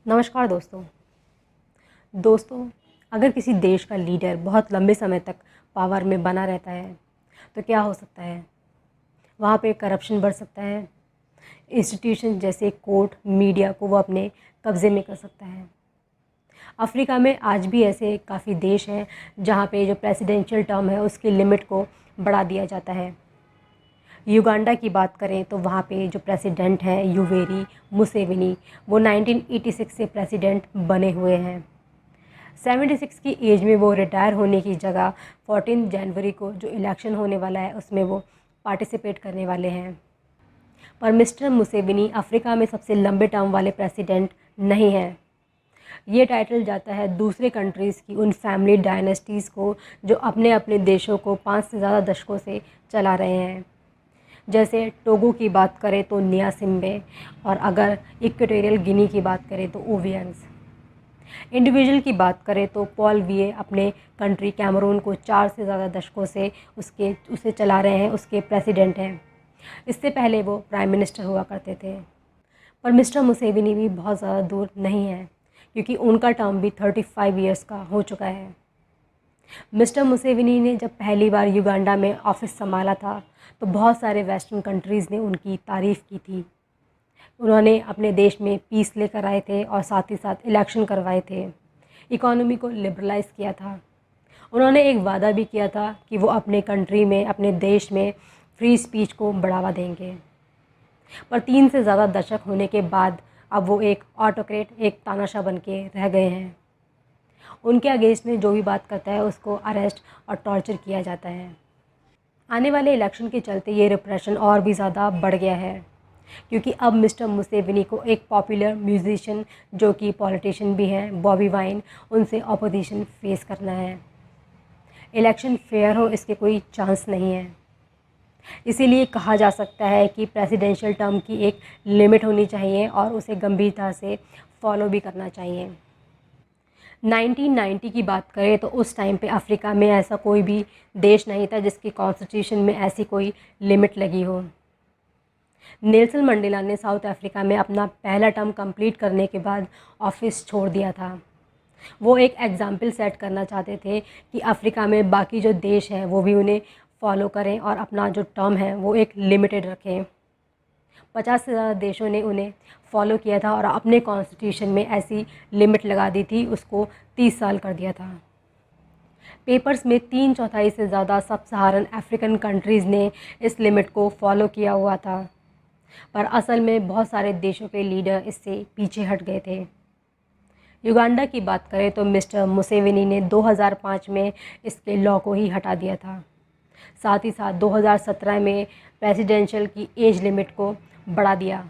नमस्कार दोस्तों। दोस्तों, अगर किसी देश का लीडर बहुत लंबे समय तक पावर में बना रहता है तो क्या हो सकता है? वहाँ पे करप्शन बढ़ सकता है। इंस्टीट्यूशन जैसे कोर्ट, मीडिया को वो अपने कब्ज़े में कर सकता है। अफ्रीका में आज भी ऐसे काफ़ी देश हैं जहाँ पे जो प्रेसिडेंशियल टर्म है उसकी लिमिट को बढ़ा दिया जाता है। युगांडा की बात करें तो वहाँ पे जो प्रेसिडेंट हैं युवेरी मुसेविनी, वो 1986 से प्रेसिडेंट बने हुए हैं। 76 की एज में वो रिटायर होने की जगह 14 जनवरी को जो इलेक्शन होने वाला है उसमें वो पार्टिसिपेट करने वाले हैं। पर मिस्टर मुसेविनी अफ्रीका में सबसे लंबे टर्म वाले प्रेसिडेंट नहीं हैं। ये टाइटल जाता है दूसरे कंट्रीज़ की उन फैमिली डायनेस्टीज़ को जो अपने अपने देशों को 5 से ज़्यादा दशकों से चला रहे हैं। जैसे टोगो की बात करें तो नियासिम्बे, और अगर इक्वेटोरियल गिनी की बात करें तो ओवियंस। इंडिविजुअल की बात करें तो पॉल विये अपने कंट्री कैमरून को 4 से ज़्यादा दशकों से उसे चला रहे हैं, उसके प्रेसिडेंट हैं। इससे पहले वो प्राइम मिनिस्टर हुआ करते थे। पर मिस्टर मुसेविनी भी बहुत ज़्यादा दूर नहीं है, क्योंकि उनका टर्म भी 35 ईयर्स का हो चुका है। मिस्टर मुसेविनी ने जब पहली बार युगांडा में ऑफिस संभाला था तो बहुत सारे वेस्टर्न कंट्रीज़ ने उनकी तारीफ़ की थी। उन्होंने अपने देश में पीस लेकर आए थे और साथ ही साथ इलेक्शन करवाए थे, इकोनॉमी को लिबरलाइज़ किया था। उन्होंने एक वादा भी किया था कि वो अपने कंट्री में, अपने देश में फ्री स्पीच को बढ़ावा देंगे। पर 3 से ज़्यादा दशक होने के बाद अब वो एक ऑटोक्रेट, एक तानाशाह बन के रह गए हैं। उनके अगेंस्ट में जो भी बात करता है उसको अरेस्ट और टॉर्चर किया जाता है। आने वाले इलेक्शन के चलते ये रिप्रेशन और भी ज़्यादा बढ़ गया है, क्योंकि अब मिस्टर मुसेविनी को एक पॉपुलर म्यूजिशियन जो कि पॉलिटिशियन भी हैं, बॉबी वाइन, उनसे अपोजिशन फेस करना है। इलेक्शन फेयर हो इसके कोई चांस नहीं है। इसीलिए कहा जा सकता है कि प्रेसिडेंशियल टर्म की एक लिमिट होनी चाहिए और उसे गंभीरता से फॉलो भी करना चाहिए। 1990 की बात करें तो उस टाइम पे अफ्रीका में ऐसा कोई भी देश नहीं था जिसकी कॉन्स्टिट्यूशन में ऐसी कोई लिमिट लगी हो। नेल्सन मंडेला ने साउथ अफ्रीका में अपना पहला टर्म कंप्लीट करने के बाद ऑफिस छोड़ दिया था। वो एक एग्ज़ाम्पल सेट करना चाहते थे कि अफ्रीका में बाकी जो देश हैं वो भी उन्हें फॉलो करें और अपना जो टर्म है वो एक लिमिटेड रखें। 50 से ज़्यादा देशों ने उन्हें फॉलो किया था और अपने कॉन्स्टिट्यूशन में ऐसी लिमिट लगा दी थी, उसको 30 साल कर दिया था। पेपर्स में 3/4 से ज़्यादा सब सहारन अफ्रीकन कंट्रीज़ ने इस लिमिट को फॉलो किया हुआ था, पर असल में बहुत सारे देशों के लीडर इससे पीछे हट गए थे। युगांडा की बात करें तो मिस्टर मुसेविनी ने 2005 में इसके लॉ को ही हटा दिया था। साथ ही साथ 2017 में प्रेसिडेंशियल की एज लिमिट को बढ़ा दिया।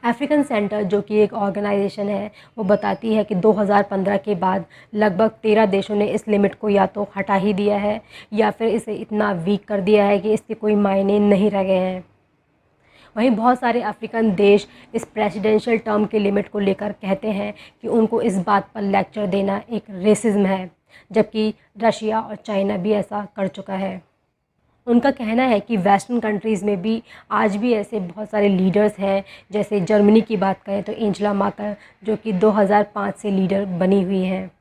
अफ्रीकन सेंटर जो कि एक ऑर्गेनाइजेशन है, वो बताती है कि 2015 के बाद लगभग 13 देशों ने इस लिमिट को या तो हटा ही दिया है या फिर इसे इतना वीक कर दिया है कि इसके कोई मायने नहीं रह गए हैं। वहीं बहुत सारे अफ्रीकन देश इस प्रेसिडेंशियल टर्म के लिमिट को लेकर कहते हैं कि उनको इस बात पर लेक्चर देना एक रेसिज्म है, जबकि रशिया और चाइना भी ऐसा कर चुका है। उनका कहना है कि वेस्टर्न कंट्रीज़ में भी आज भी ऐसे बहुत सारे लीडर्स हैं, जैसे जर्मनी की बात करें तो एंजेला मर्केल जो कि 2005 से लीडर बनी हुई हैं।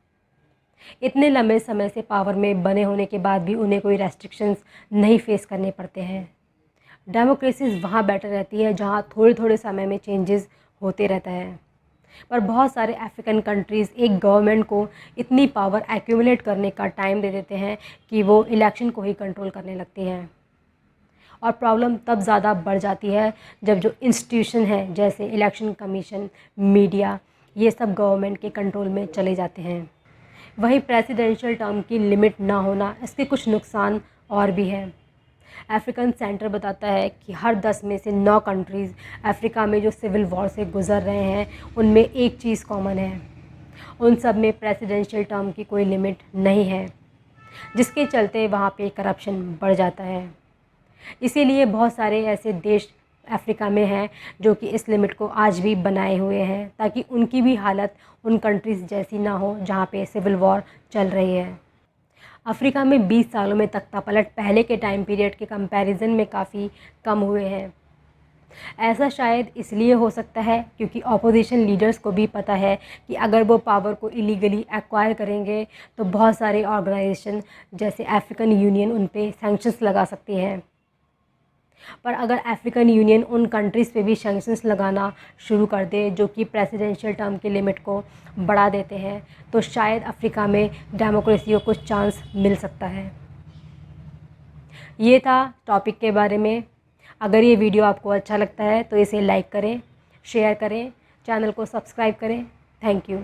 इतने लंबे समय से पावर में बने होने के बाद भी उन्हें कोई रेस्ट्रिक्शंस नहीं फेस करने पड़ते हैं। डेमोक्रेसीज़ वहाँ बेटर रहती है जहाँ थोड़े थोड़े समय में चेंजेस होते रहता है। पर बहुत सारे अफ्रीकन कंट्रीज़ एक गवर्नमेंट को इतनी पावर एक्यूमुलेट करने का टाइम दे देते हैं कि वो इलेक्शन को ही कंट्रोल करने लगती हैं। और प्रॉब्लम तब ज़्यादा बढ़ जाती है जब जो इंस्टीट्यूशन हैं जैसे इलेक्शन कमीशन, मीडिया, ये सब गवर्नमेंट के कंट्रोल में चले जाते हैं। वहीं प्रेसिडेंशियल टर्म की लिमिट ना होना, इसके कुछ नुकसान और भी हैं। अफ्रीकन सेंटर बताता है कि हर 10 में से 9 कंट्रीज़ अफ्रीका में जो सिविल वॉर से गुज़र रहे हैं उनमें एक चीज़ कॉमन है, उन सब में प्रेसिडेंशियल टर्म की कोई लिमिट नहीं है, जिसके चलते वहाँ पे करप्शन बढ़ जाता है। इसीलिए बहुत सारे ऐसे देश अफ्रीका में हैं जो कि इस लिमिट को आज भी बनाए हुए हैं, ताकि उनकी भी हालत उन कंट्रीज़ जैसी ना हो जहाँ पे सिविल वॉर चल रही है। अफ्रीका में 20 सालों में तख्तापलट पहले के टाइम पीरियड के कंपैरिजन में काफ़ी कम हुए हैं। ऐसा शायद इसलिए हो सकता है क्योंकि अपोजिशन लीडर्स को भी पता है कि अगर वो पावर को इलीगली एक्वायर करेंगे तो बहुत सारे ऑर्गेनाइजेशन जैसे अफ्रीकन यूनियन उन पे सैंक्शंस लगा सकती है। पर अगर अफ्रीकन यूनियन उन कंट्रीज़ पे भी सैंक्शंस लगाना शुरू कर दे जो कि प्रेसिडेंशियल टर्म की लिमिट को बढ़ा देते हैं, तो शायद अफ्रीका में डेमोक्रेसी को कुछ चांस मिल सकता है। ये था टॉपिक के बारे में। अगर ये वीडियो आपको अच्छा लगता है तो इसे लाइक करें, शेयर करें, चैनल को सब्सक्राइब करें। Thank you.